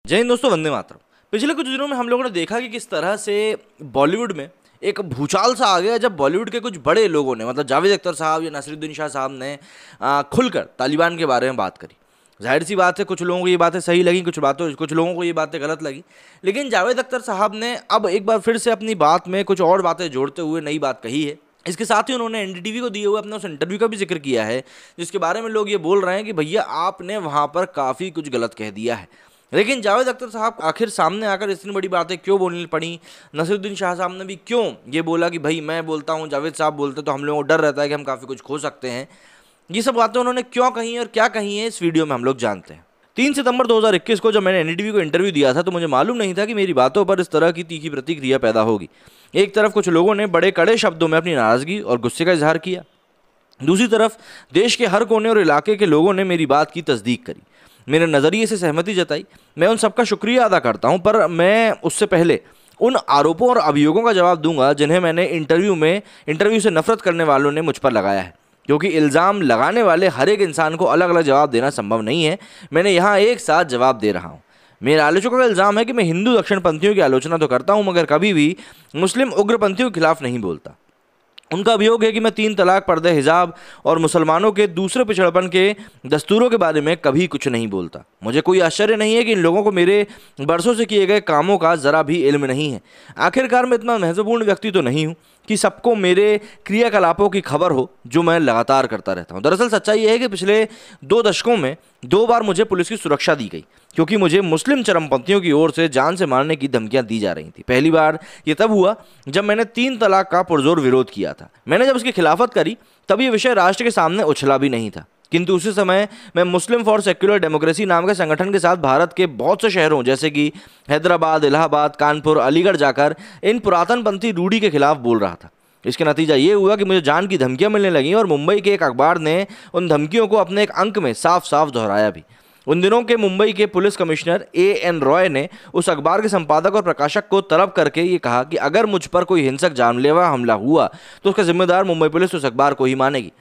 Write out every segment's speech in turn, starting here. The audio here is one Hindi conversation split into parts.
जय हिंद दोस्तों, वंदे मातरम। पिछले कुछ दिनों में हम लोगों ने देखा कि किस तरह से बॉलीवुड में एक भूचाल सा आ गया जब बॉलीवुड के कुछ बड़े लोगों ने मतलब जावेद अख्तर साहब या नसीरुद्दीन शाह साहब ने खुलकर तालिबान के बारे में बात करी। जाहिर सी बात है, कुछ लोगों को ये बातें सही लगी, कुछ लोगों को ये बातें गलत लगी। लेकिन जावेद अख्तर साहब ने अब एक बार फिर से अपनी बात में कुछ और बातें जोड़ते हुए नई बात कही है। इसके साथ ही उन्होंने एनडीटीवी को दिए हुए अपने उस इंटरव्यू का भी जिक्र किया है, जिसके बारे में लोग ये बोल रहे हैं कि भैया आपने वहाँ पर काफ़ी कुछ गलत कह दिया है। लेकिन जावेद अख्तर साहब आखिर सामने आकर इतनी बड़ी बातें क्यों बोलनी पड़ी? नसीरुद्दीन शाह साहब ने भी क्यों ये बोला कि भाई मैं बोलता हूँ, जावेद साहब बोलते तो हम लोगों को डर रहता है कि हम काफ़ी कुछ खो सकते हैं। ये सब बातें उन्होंने क्यों कही और क्या कही है, इस वीडियो में हम लोग जानते हैं। 3 सितंबर 2021 को जब मैंने एनडीटीवी को इंटरव्यू दिया था तो मुझे मालूम नहीं था कि मेरी बातों पर इस तरह की तीखी प्रतिक्रिया पैदा होगी। एक तरफ कुछ लोगों ने बड़े कड़े शब्दों में अपनी नाराज़गी और गुस्से का इजहार किया, दूसरी तरफ देश के हर कोने और इलाके के लोगों ने मेरी बात की तस्दीक करी, मेरे नज़रिए से सहमति जताई। मैं उन सबका शुक्रिया अदा करता हूं, पर मैं उससे पहले उन आरोपों और अभियोगों का जवाब दूंगा जिन्हें मैंने इंटरव्यू से नफरत करने वालों ने मुझ पर लगाया है, क्योंकि इल्ज़ाम लगाने वाले हर एक इंसान को अलग अलग जवाब देना संभव नहीं है। मैंने यहाँ एक साथ जवाब दे रहा हूँ। मेरे आलोचकों का इल्ज़ाम है कि मैं हिंदू दक्षिणपंथियों की आलोचना तो करता हूँ मगर कभी भी मुस्लिम उग्रपंथियों के खिलाफ नहीं बोलता। उनका अभियोग है कि मैं 3 तलाक, पर्दे, हिजाब और मुसलमानों के दूसरे पिछड़पन के दस्तूरों के बारे में कभी कुछ नहीं बोलता। मुझे कोई आश्चर्य नहीं है कि इन लोगों को मेरे बरसों से किए गए कामों का ज़रा भी इल्म नहीं है। आखिरकार मैं इतना महत्वपूर्ण व्यक्ति तो नहीं हूँ कि सबको मेरे क्रियाकलापों की खबर हो जो मैं लगातार करता रहता हूँ। दरअसल सच्चाई यह है कि पिछले 2 दशकों में 2 बार मुझे पुलिस की सुरक्षा दी गई, क्योंकि मुझे मुस्लिम चरमपंथियों की ओर से जान से मारने की धमकियां दी जा रही थी। पहली बार ये तब हुआ जब मैंने 3 तलाक का पुरजोर विरोध किया था। मैंने जब इसकी खिलाफत करी तब ये विषय राष्ट्र के सामने उछला भी नहीं था, किंतु उसी समय मैं मुस्लिम फॉर सेक्युलर डेमोक्रेसी नाम के संगठन के साथ भारत के बहुत से शहरों जैसे कि हैदराबाद, इलाहाबाद, कानपुर, अलीगढ़ जाकर इन पुरातनपंथी रूढ़ी के खिलाफ बोल रहा था। इसके नतीजा ये हुआ कि मुझे जान की धमकियां मिलने लगीं और मुंबई के एक अखबार ने उन धमकियों को अपने एक अंक में साफ साफ दोहराया भी। उन दिनों के मुंबई के पुलिस कमिश्नर A.N. रॉय ने उस अखबार के संपादक और प्रकाशक को तलब करके ये कहा कि अगर मुझ पर कोई हिंसक जानलेवा हमला हुआ तो उसका जिम्मेदार मुंबई पुलिस उस अखबार को ही मानेगी।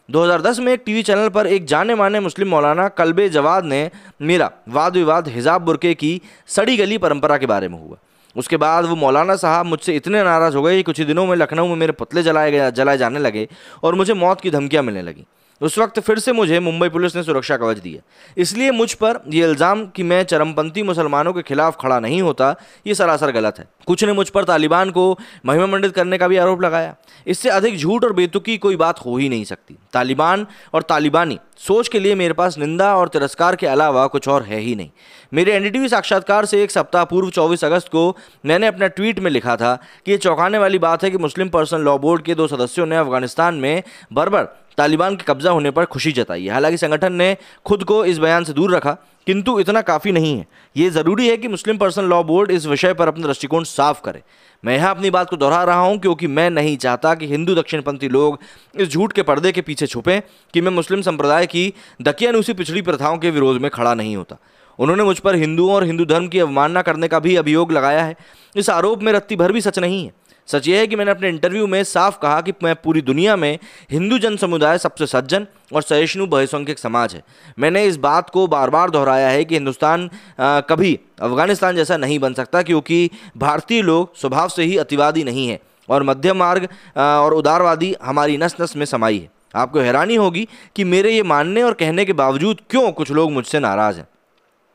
2010 में एक टीवी चैनल पर एक जाने माने मुस्लिम मौलाना कल्बे जवाद ने मेरा वाद विवाद हिजाब बुर्के की सड़ी गली परंपरा के बारे में हुआ। उसके बाद वो मौलाना साहब मुझसे इतने नाराज़ हो गए कि कुछ ही दिनों में लखनऊ में मेरे पुतले जलाए जाने लगे और मुझे मौत की धमकियां मिलने लगीं। उस वक्त फिर से मुझे मुंबई पुलिस ने सुरक्षा कवच दिया। इसलिए मुझ पर यह इल्ज़ाम कि मैं चरमपंथी मुसलमानों के खिलाफ खड़ा नहीं होता, ये सरासर गलत है। कुछ ने मुझ पर तालिबान को महिमा मंडित करने का भी आरोप लगाया। इससे अधिक झूठ और बेतुकी कोई बात हो ही नहीं सकती। तालिबान और तालिबानी सोच के लिए मेरे पास निंदा और तिरस्कार के अलावा कुछ और है ही नहीं। मेरे एनडीटीवी साक्षात्कार से एक सप्ताह पूर्व 24 अगस्त को मैंने अपना ट्वीट में लिखा था कि ये चौंकाने वाली बात है कि मुस्लिम पर्सनल लॉ बोर्ड के 2 सदस्यों ने अफगानिस्तान में बर्बर तालिबान के कब्जा होने पर खुशी जताई है। हालांकि संगठन ने खुद को इस बयान से दूर रखा, किंतु इतना काफ़ी नहीं है। ये ज़रूरी है कि मुस्लिम पर्सनल लॉ बोर्ड इस विषय पर अपना दृष्टिकोण साफ करे। मैं यहाँ अपनी बात को दोहरा रहा हूँ क्योंकि मैं नहीं चाहता कि हिंदू दक्षिणपंथी लोग इस झूठ के पर्दे के पीछे छुपें कि मैं मुस्लिम संप्रदाय की दकियानूसी पिछड़ी प्रथाओं के विरोध में खड़ा नहीं होता। उन्होंने मुझ पर हिंदुओं और हिंदू धर्म की अवमानना करने का भी अभियोग लगाया है। इस आरोप में रत्ती भर भी सच नहीं है। सच यह है कि मैंने अपने इंटरव्यू में साफ कहा कि मैं पूरी दुनिया में हिंदू जन समुदाय सबसे सज्जन और सहिष्णु बहुसंख्यक समाज है। मैंने इस बात को बार बार दोहराया है कि हिंदुस्तान कभी अफगानिस्तान जैसा नहीं बन सकता, क्योंकि भारतीय लोग स्वभाव से ही अतिवादी नहीं है और मध्यम मार्ग और उदारवादी हमारी नस नस में समाई है। आपको हैरानी होगी कि मेरे ये मानने और कहने के बावजूद क्यों कुछ लोग मुझसे नाराज़ हैं।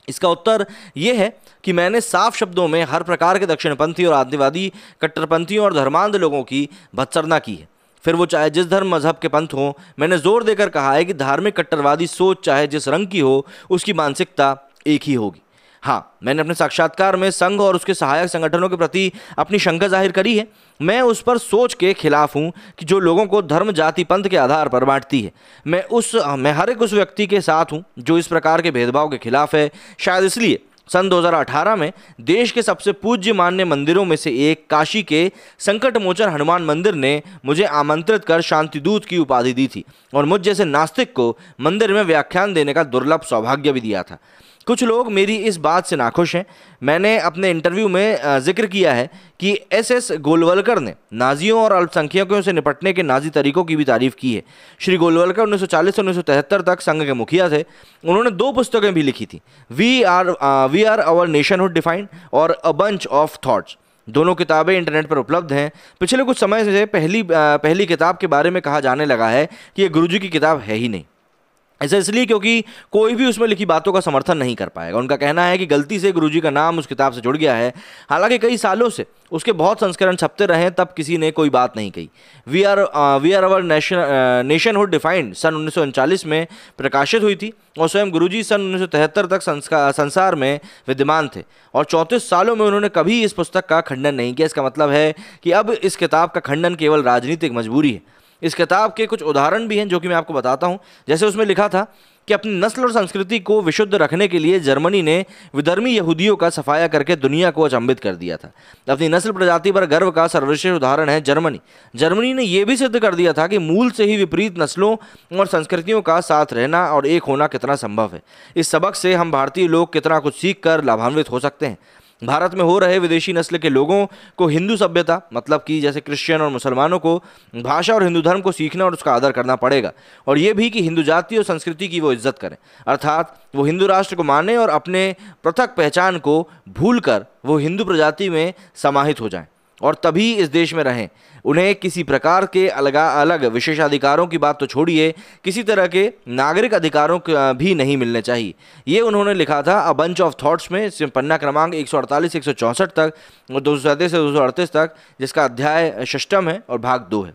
इसका उत्तर यह है कि मैंने साफ शब्दों में हर प्रकार के दक्षिणपंथी और आदिवादी कट्टरपंथियों और धर्मांध लोगों की भत्सरना की है, फिर वो चाहे जिस धर्म मजहब के पंथ हों। मैंने जोर देकर कहा है कि धार्मिक कट्टरवादी सोच चाहे जिस रंग की हो, उसकी मानसिकता एक ही होगी। हाँ, मैंने अपने साक्षात्कार में संघ और उसके सहायक संगठनों के प्रति अपनी शंका जाहिर करी है। मैं उस पर सोच के खिलाफ हूँ कि जो लोगों को धर्म, जाति, पंथ के आधार पर बांटती है। मैं हर एक उस व्यक्ति के साथ हूँ जो इस प्रकार के भेदभाव के खिलाफ है। शायद इसलिए सन 2018 में देश के सबसे पूज्य मान्य मंदिरों में से एक काशी के संकट मोचन हनुमान मंदिर ने मुझे आमंत्रित कर शांतिदूत की उपाधि दी थी और मुझ जैसे नास्तिक को मंदिर में व्याख्यान देने का दुर्लभ सौभाग्य भी दिया था। कुछ लोग मेरी इस बात से नाखुश हैं। मैंने अपने इंटरव्यू में जिक्र किया है कि एस गोलवलकर ने नाजियों और अल्पसंख्यकों से निपटने के नाजी तरीकों की भी तारीफ की है। श्री गोलवलकर 1940 से 1973 तक संघ के मुखिया थे। उन्होंने 2 पुस्तकें भी लिखी थी, we are our nationhood defined और अ बंच ऑफ थॉट्स। दोनों किताबें इंटरनेट पर उपलब्ध हैं। पिछले कुछ समय से पहली किताब के बारे में कहा जाने लगा है कि यह गुरुजी की किताब है ही नहीं। ऐसा इसलिए क्योंकि कोई भी उसमें लिखी बातों का समर्थन नहीं कर पाएगा। उनका कहना है कि गलती से गुरुजी का नाम उस किताब से जुड़ गया है। हालांकि कई सालों से उसके बहुत संस्करण छपते रहे, तब किसी ने कोई बात नहीं कही। We are our nationhood defined सन 1939 में प्रकाशित हुई थी और स्वयं गुरुजी सन 1973 तक संसार में विद्यमान थे और 34 सालों में उन्होंने कभी इस पुस्तक का खंडन नहीं किया। इसका मतलब है कि अब इस किताब का खंडन केवल राजनीतिक मजबूरी है। इस किताब के कुछ उदाहरण भी हैं जो कि मैं आपको बताता हूं। जैसे उसमें लिखा था कि अपनी नस्ल और संस्कृति को विशुद्ध रखने के लिए जर्मनी ने विधर्मी यहूदियों का सफाया करके दुनिया को अचंभित कर दिया था। अपनी नस्ल प्रजाति पर गर्व का सर्वश्रेष्ठ उदाहरण है जर्मनी। जर्मनी ने यह भी सिद्ध कर दिया था कि मूल से ही विपरीत नस्लों और संस्कृतियों का साथ रहना और एक होना कितना संभव है। इस सबक से हम भारतीय लोग कितना कुछ सीख कर लाभान्वित हो सकते हैं। भारत में हो रहे विदेशी नस्ल के लोगों को हिंदू सभ्यता, मतलब कि जैसे क्रिश्चियन और मुसलमानों को भाषा और हिंदू धर्म को सीखना और उसका आदर करना पड़ेगा, और ये भी कि हिंदू जाति और संस्कृति की वो इज्जत करें, अर्थात वो हिंदू राष्ट्र को माने और अपने पृथक पहचान को भूलकर वो हिंदू प्रजाति में समाहित हो जाएं और तभी इस देश में रहें। उन्हें किसी प्रकार के अलग विशेषाधिकारों की बात तो छोड़िए, किसी तरह के नागरिक अधिकारों भी नहीं मिलने चाहिए। ये उन्होंने लिखा था अ बंच ऑफ थॉट्स में, पन्ना क्रमांक 148 164 तक और 237 से 238 तक, जिसका अध्याय षष्टम है और भाग 2 है।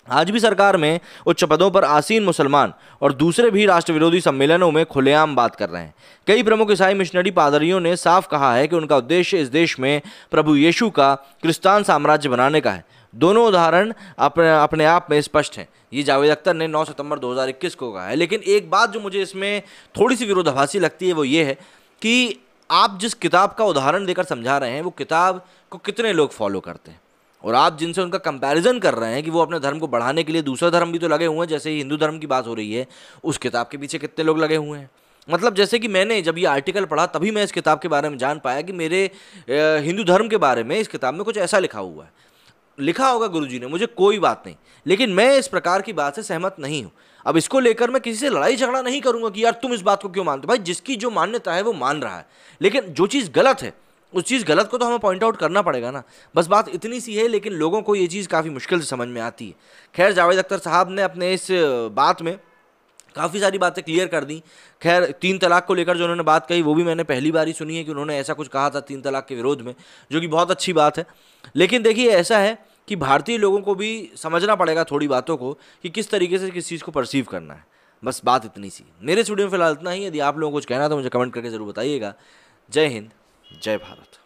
आज भी सरकार में उच्च पदों पर आसीन मुसलमान और दूसरे भी राष्ट्र विरोधी सम्मेलनों में खुलेआम बात कर रहे हैं। कई प्रमुख ईसाई मिशनरी पादरियों ने साफ कहा है कि उनका उद्देश्य इस देश में प्रभु यीशु का क्रिस्तान साम्राज्य बनाने का है। दोनों उदाहरण अपने आप में स्पष्ट हैं। ये जावेद अख्तर ने 9 सितंबर 2021 को कहा है। लेकिन एक बात जो मुझे इसमें थोड़ी सी विरोधाभासी लगती है वो ये है कि आप जिस किताब का उदाहरण देकर समझा रहे हैं वो किताब को कितने लोग फॉलो करते हैं, और आप जिनसे उनका कंपैरिजन कर रहे हैं कि वो अपने धर्म को बढ़ाने के लिए दूसरा धर्म भी तो लगे हुए हैं, जैसे ही हिंदू धर्म की बात हो रही है, उस किताब के पीछे कितने लोग लगे हुए हैं। मतलब जैसे कि मैंने जब ये आर्टिकल पढ़ा तभी मैं इस किताब के बारे में जान पाया कि मेरे हिंदू धर्म के बारे में इस किताब में कुछ ऐसा लिखा हुआ है। लिखा होगा गुरुजी ने, मुझे कोई बात नहीं, लेकिन मैं इस प्रकार की बात से सहमत नहीं हूँ। अब इसको लेकर मैं किसी से लड़ाई झगड़ा नहीं करूँगा कि यार तुम इस बात को क्यों मानते हो। भाई जिसकी जो मान्यता है वो मान रहा है, लेकिन जो चीज़ गलत है उस चीज़ गलत को तो हमें पॉइंट आउट करना पड़ेगा ना। बस बात इतनी सी है, लेकिन लोगों को ये चीज़ काफ़ी मुश्किल से समझ में आती है। खैर, जावेद अख्तर साहब ने अपने इस बात में काफ़ी सारी बातें क्लियर कर दी। खैर, 3 तलाक को लेकर जो उन्होंने बात कही वो भी मैंने पहली बार ही सुनी है कि उन्होंने ऐसा कुछ कहा था 3 तलाक के विरोध में, जो कि बहुत अच्छी बात है। लेकिन देखिए, ऐसा है कि भारतीय लोगों को भी समझना पड़ेगा थोड़ी बातों को कि किस तरीके से किस चीज़ को परसीव करना है। बस बात इतनी सी। मेरे स्टूडियो में फिलहाल इतना ही। यदि आप लोगों को कुछ कहना तो मुझे कमेंट करके ज़रूर बताइएगा। जय हिंद, जय भारत।